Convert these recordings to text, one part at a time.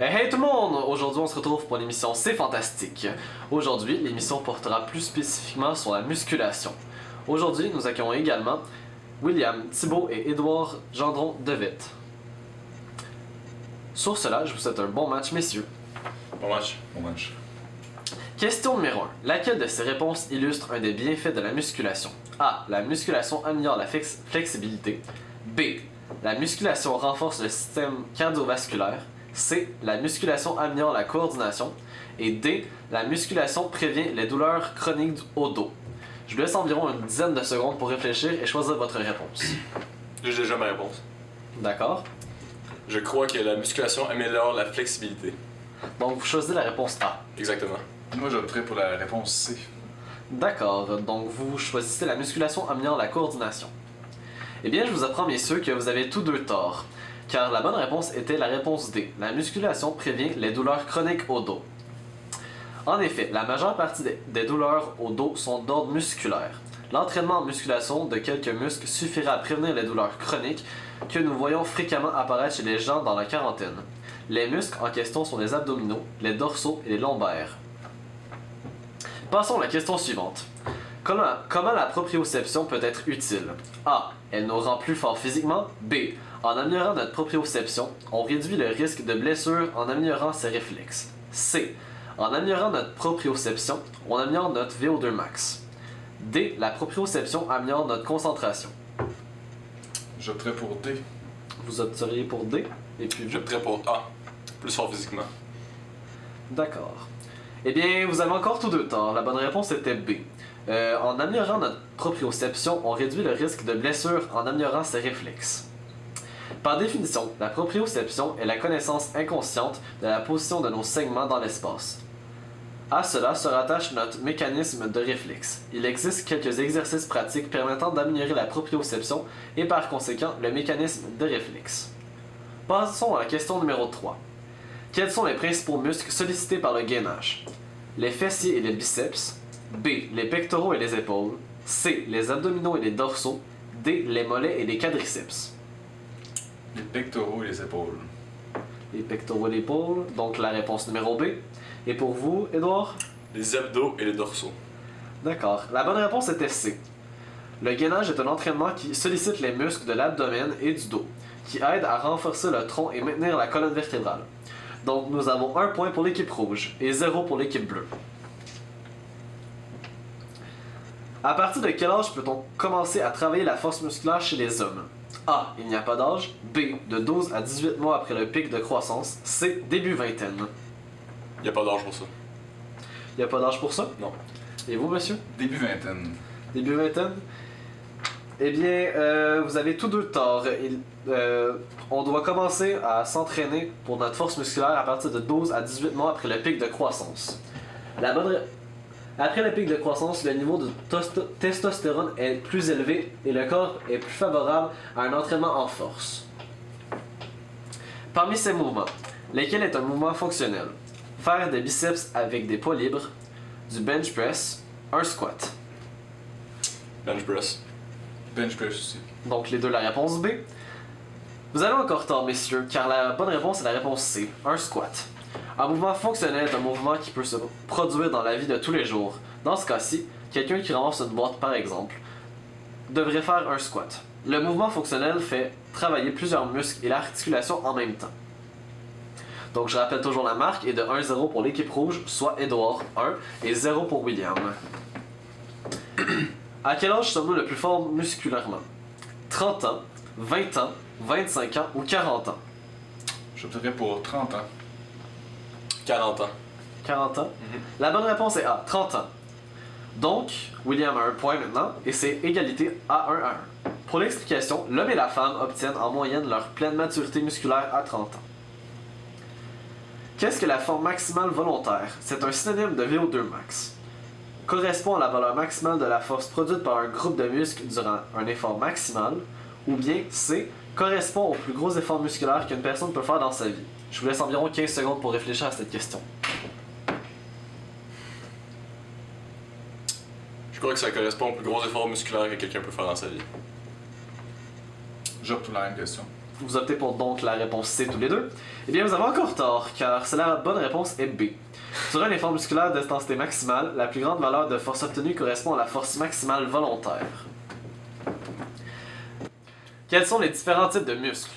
Hey tout le monde! Aujourd'hui on se retrouve pour l'émission C'est Fantastique. Aujourd'hui, l'émission portera plus spécifiquement sur la musculation. Aujourd'hui, nous accueillons également William Thibault et Édouard Gendron Devitte. Sur cela, je vous souhaite un bon match, messieurs. Bon match. Bon match. Question numéro 1. Laquelle de ces réponses illustre un des bienfaits de la musculation? A. La musculation améliore la flexibilité. B. La musculation renforce le système cardiovasculaire. C. La musculation améliore la coordination. Et D. La musculation prévient les douleurs chroniques au dos. Je vous laisse environ une dizaine de secondes pour réfléchir et choisir votre réponse. J'ai déjà ma réponse. D'accord? Je crois que la musculation améliore la flexibilité. Donc vous choisissez la réponse A. Exactement. Moi, j'opterais pour la réponse C. D'accord, donc vous choisissez la musculation améliore la coordination. Eh bien, je vous apprends, messieurs, que vous avez tous deux tort, car la bonne réponse était la réponse D. La musculation prévient les douleurs chroniques au dos. En effet, la majeure partie des douleurs au dos sont d'ordre musculaire. L'entraînement en musculation de quelques muscles suffira à prévenir les douleurs chroniques que nous voyons fréquemment apparaître chez les gens dans la quarantaine. Les muscles en question sont les abdominaux, les dorsaux et les lombaires. Passons à la question suivante. Comment la proprioception peut être utile? A. Elle nous rend plus forts physiquement. B. En améliorant notre proprioception, on réduit le risque de blessure en améliorant ses réflexes. C. En améliorant notre proprioception, on améliore notre VO2 max. D. La proprioception améliore notre concentration. J'opterais pour D. Vous opteriez pour D? Et puis J'opterais pour A. Plus fort physiquement. D'accord. Eh bien, vous avez encore tous deux tort. La bonne réponse était B. En améliorant notre proprioception, on réduit le risque de blessure en améliorant ses réflexes. Par définition, la proprioception est la connaissance inconsciente de la position de nos segments dans l'espace. À cela se rattache notre mécanisme de réflexe. Il existe quelques exercices pratiques permettant d'améliorer la proprioception et par conséquent le mécanisme de réflexe. Passons à la question numéro 3. Quels sont les principaux muscles sollicités par le gainage? Les fessiers et les biceps. B. Les pectoraux et les épaules. C. Les abdominaux et les dorsaux. D. Les mollets et les quadriceps. Les pectoraux et les épaules. Les pectoraux et les épaules, donc la réponse numéro B. Et pour vous, Édouard? Les abdos et les dorsaux. D'accord. La bonne réponse était C. Le gainage est un entraînement qui sollicite les muscles de l'abdomen et du dos, qui aide à renforcer le tronc et maintenir la colonne vertébrale. Donc nous avons 1 point pour l'équipe rouge et 0 pour l'équipe bleue. À partir de quel âge peut-on commencer à travailler la force musculaire chez les hommes? A. Il n'y a pas d'âge. B. De 12 à 18 mois après le pic de croissance. C. Début vingtaine. Il n'y a pas d'âge pour ça. Il n'y a pas d'âge pour ça? Non. Et vous, monsieur? Début vingtaine. Début vingtaine? Eh bien, vous avez tous deux tort. On doit commencer à s'entraîner pour notre force musculaire à partir de 12 à 18 mois après le pic de croissance. Après le pic de croissance, le niveau de testostérone est plus élevé et le corps est plus favorable à un entraînement en force. Parmi ces mouvements, lesquels est un mouvement fonctionnel? Faire des biceps avec des poids libres, du bench press, un squat. Bench press. Bench press aussi. Donc les deux la réponse B. Vous avez encore tort, messieurs, car la bonne réponse est la réponse C, un squat. Un mouvement fonctionnel est un mouvement qui peut se produire dans la vie de tous les jours. Dans ce cas-ci, quelqu'un qui ramasse une boîte par exemple, devrait faire un squat. Le mouvement fonctionnel fait travailler plusieurs muscles et l'articulation en même temps. Donc je rappelle toujours la marque est de 1-0 pour l'équipe rouge, soit Édouard 1 et 0 pour William. À quel âge sommes-nous le plus fort musculairement? 30 ans, 20 ans, 25 ans ou 40 ans? J'opterais pour 30 ans. 40 ans. 40 ans? La bonne réponse est A, 30 ans. Donc, William a un point maintenant, et c'est égalité à 1 à 1. Pour l'explication, l'homme et la femme obtiennent en moyenne leur pleine maturité musculaire à 30 ans. Qu'est-ce que la forme maximale volontaire? C'est un synonyme de VO2 max. Correspond à la valeur maximale de la force produite par un groupe de muscles durant un effort maximal, ou bien C, correspond au plus gros effort musculaire qu'une personne peut faire dans sa vie. Je vous laisse environ 15 secondes pour réfléchir à cette question. Je crois que ça correspond au plus gros effort musculaire que quelqu'un peut faire dans sa vie. J'opte pour la même question. vous optez pour donc la réponse C tous les deux, eh bien vous avez encore tort, car c'est la bonne réponse est B. Sur un effort musculaire d'intensité maximale, la plus grande valeur de force obtenue correspond à la force maximale volontaire. Quels sont les différents types de muscles?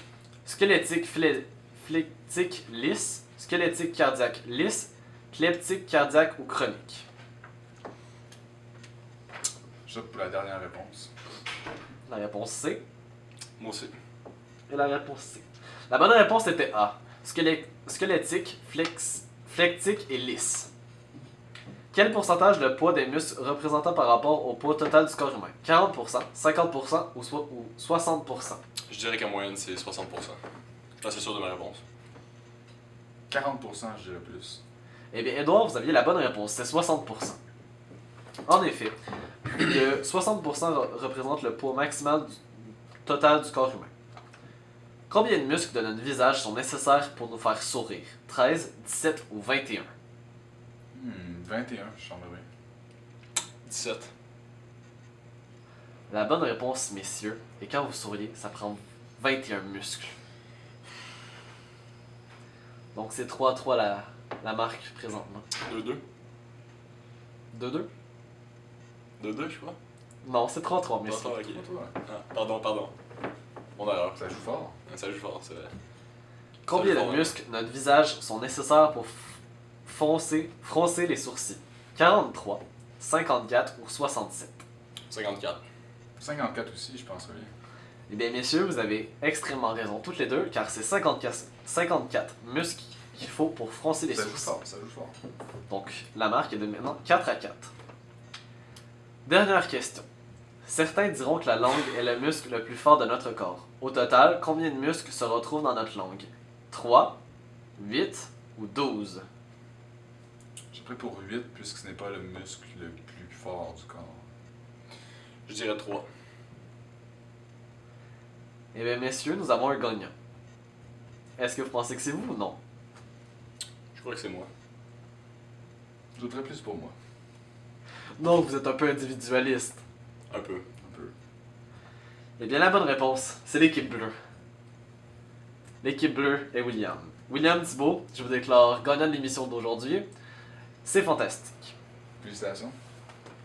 Squelettique flectique lisse, squelettique cardiaque lisse, cleptique cardiaque ou chronique? J'opte pour la dernière réponse. La réponse C Moi aussi. et la réponse C. La bonne réponse était A. Squelettique, flectique et lisse. Quel pourcentage de poids des muscles représentant par rapport au poids total du corps humain? 40%, 50% ou 60%? Je dirais qu'en moyenne, c'est 60%. Là, c'est sûr de ma réponse. 40%, je dirais plus. Eh bien, Edouard, vous aviez la bonne réponse, c'est 60%. En effet, plus de 60% représente le poids maximal total du corps humain. Combien de muscles de notre visage sont nécessaires pour nous faire sourire? 13, 17 ou 21? 21, je semblerais. 17. La bonne réponse, messieurs, et quand vous souriez, ça prend 21 muscles. Donc c'est 3-3 la marque présentement. 2-2. 2-2? 2-2, je crois. Non, c'est 3-3, messieurs. D'accord, ok. Toi, Ah, pardon. Mon erreur. ça joue fort. Ça joue fort, c'est vrai. Combien Ça de joue fort, muscles notre visage sont nécessaires pour froncer les sourcils? 43, 54 ou 67? 54. 54 aussi, je pense, oui. Eh bien, messieurs, vous avez extrêmement raison, toutes les deux, car c'est 54 muscles qu'il faut pour froncer les Ça joue sourcils. fort, ça joue fort. Donc, la marque est de maintenant 4-4. Dernière question. Certains diront que la langue est le muscle le plus fort de notre corps. Au total, combien de muscles se retrouvent dans notre langue? 3, 8 ou 12? J'ai pris pour 8, puisque ce n'est pas le muscle le plus fort du corps. Je dirais 3. Eh bien, messieurs, nous avons un gagnant. Est-ce que vous pensez que c'est vous ou non? Je crois que c'est moi. Je voudrais plus pour moi. Non, vous êtes un peu individualiste. Un peu. Un peu. Eh bien, la bonne réponse, c'est l'équipe bleue. L'équipe bleue est William. William Thibault, je vous déclare gagnant de l'émission d'aujourd'hui. C'est fantastique. Félicitations.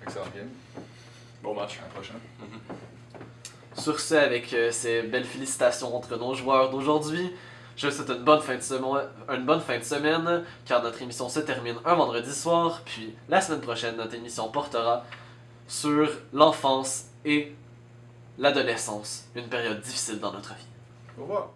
Excellent game. Bon match. À la prochaine. Sur ce, avec ces belles félicitations entre nos joueurs d'aujourd'hui, je vous souhaite une bonne fin de semaine, car notre émission se termine un vendredi soir, puis la semaine prochaine, notre émission portera sur l'enfance et l'adolescence, une période difficile dans notre vie. Au revoir.